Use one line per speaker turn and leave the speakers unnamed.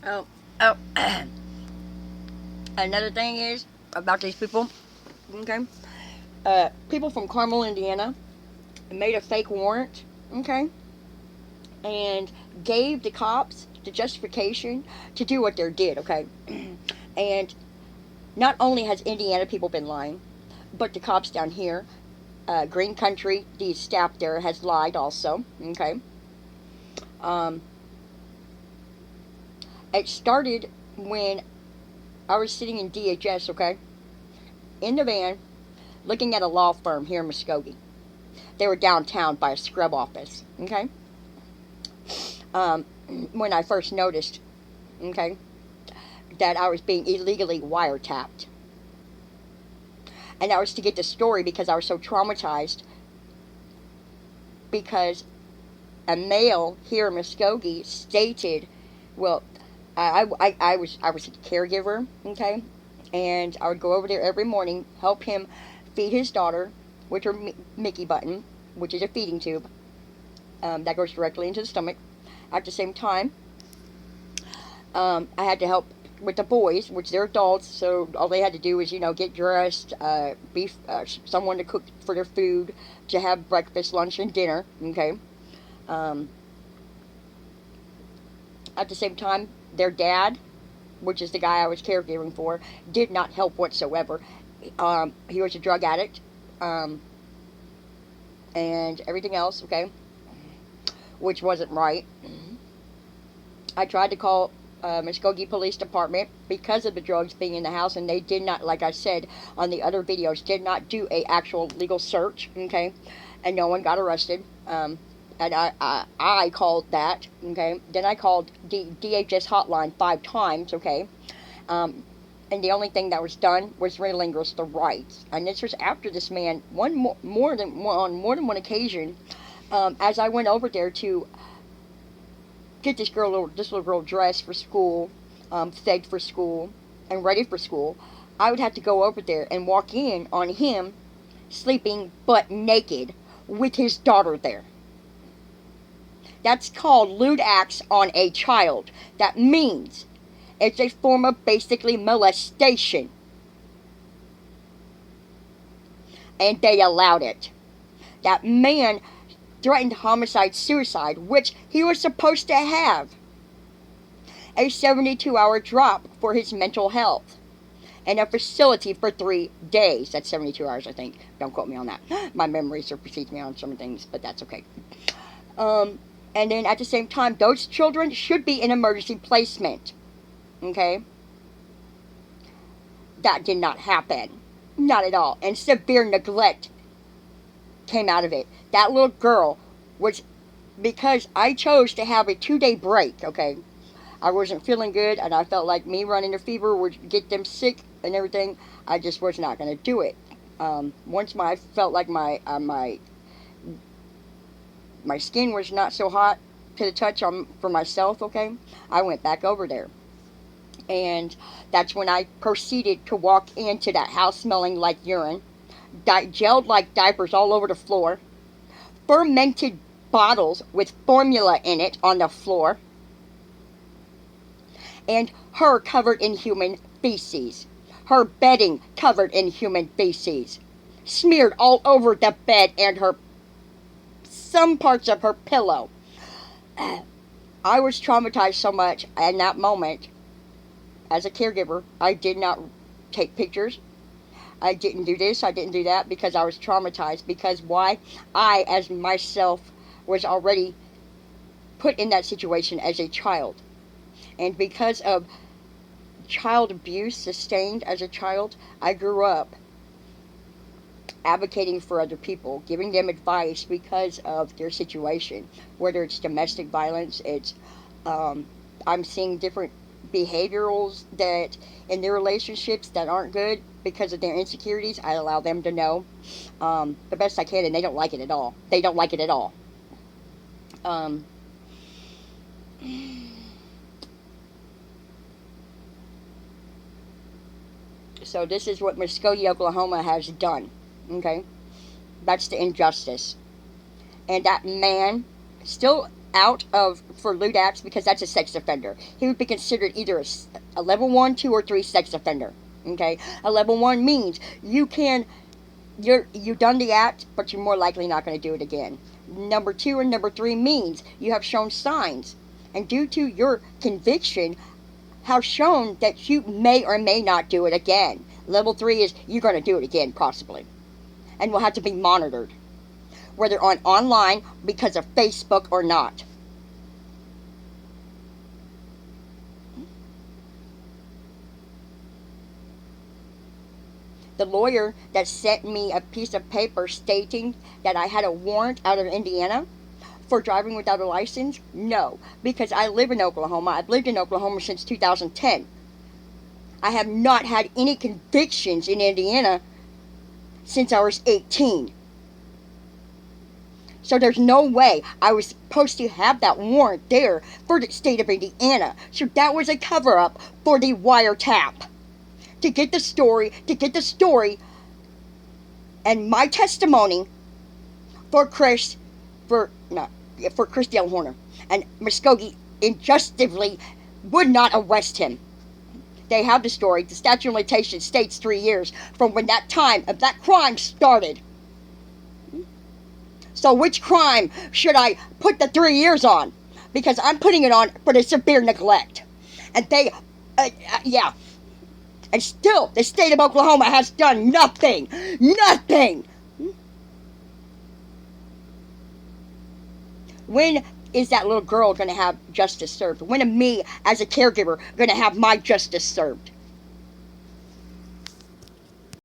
Oh, oh. Another thing is about these people. Okay, people from Carmel, Indiana, made a fake warrant. Okay, and gave the cops the justification to do what they did. Okay, and not only has Indiana people been lying, but the cops down here, Green Country, the staff there has lied also. Okay, um, it started when I was sitting in DHS. Okay, in the van, looking at a law firm here in Muskogee. They were downtown by a scrub office. Okay, um, when I first noticed. Okay, that I was being illegally wiretapped. And that was to get the story because I was so traumatized because a male here in Muskogee stated, well, I was a caregiver, okay, and I would go over there every morning, help him feed his daughter with her Mickey button, which is a feeding tube that goes directly into the stomach. At the same time, I had to help with the boys, which they're adults, so all they had to do was, get dressed, be someone to cook for their food, to have breakfast, lunch, and dinner. Okay. Um, at the same time, their dad, which is the guy I was caregiving for, did not help whatsoever. He was a drug addict, um, and everything else. Okay, which wasn't right. I tried to call Muskogee Police Department because of the drugs being in the house, and they did not, like I said on the other videos, did not do a actual legal search. Okay, and no one got arrested. And I called that. Okay, then I called the DHS hotline 5 times. Okay, um, and the only thing that was done was relinquish the rights. And this was after this man more than on more than one occasion. As I went over there to get this little girl dressed for school, fed for school, and ready for school, I would have to go over there and walk in on him sleeping butt naked with his daughter there. That's called lewd acts on a child. That means it's a form of basically molestation. And they allowed it. That man threatened homicide suicide, which he was supposed to have a 72-hour drop for his mental health in a facility for 3 days. That's 72 hours, I think. Don't quote me on that. My memory supersedes me on some things, but that's okay. Um, and then at the same time, those children should be in emergency placement. Okay? That did not happen. Not at all. And severe neglect came out of it. That little girl was, because I chose to have a 2-day break, okay? I wasn't feeling good, and I felt like me running a fever would get them sick and everything. I just was not going to do it. Once I felt like my skin was not so hot to the touch for myself, okay, I went back over there. And that's when I proceeded to walk into that house smelling like urine, gelled like diapers all over the floor, fermented bottles with formula in it on the floor, and her covered in human feces. Her bedding covered in human feces, smeared all over the bed and some parts of her pillow. I was traumatized so much in that moment. As a caregiver, I did not take pictures. I didn't do this, I didn't do that, because I was traumatized. Because why? I, as myself, was already put in that situation as a child. And because of child abuse sustained as a child, I grew up advocating for other people, giving them advice because of their situation. Whether it's domestic violence, um, I'm seeing different behaviorals that in their relationships that aren't good because of their insecurities. I allow them to know the best I can, and they don't like it at all. They don't like it at all. Um, so this is what Muskogee, Oklahoma has done. Okay, that's the injustice, and that man still out of for lewd acts because that's a sex offender. He would be considered either a level 1, 2, or 3 sex offender. Okay, a level 1 means you've done the act, but you're more likely not going to do it again. Number 2 and number 3 means you have shown signs, and due to your conviction, have shown that you may or may not do it again. Level 3 is you're going to do it again, possibly, and will have to be monitored, whether online because of Facebook or not. The lawyer that sent me a piece of paper stating that I had a warrant out of Indiana for driving without a license, no, because I live in Oklahoma. I've lived in Oklahoma since 2010. I have not had any convictions in Indiana since I was 18. So there's no way I was supposed to have that warrant there for the state of Indiana. So that was a cover-up for the wiretap. To get the story and my testimony for Chris Dale Horner. And Muskogee injustifiably would not arrest him. They have the story. The statute of limitations states 3 years from when that time of that crime started. So which crime should I put the 3 years on? Because I'm putting it on for the severe neglect. And yeah. And still, the state of Oklahoma has done nothing. Nothing. When is that little girl going to have justice served? When am me, as a caregiver, going to have my justice served?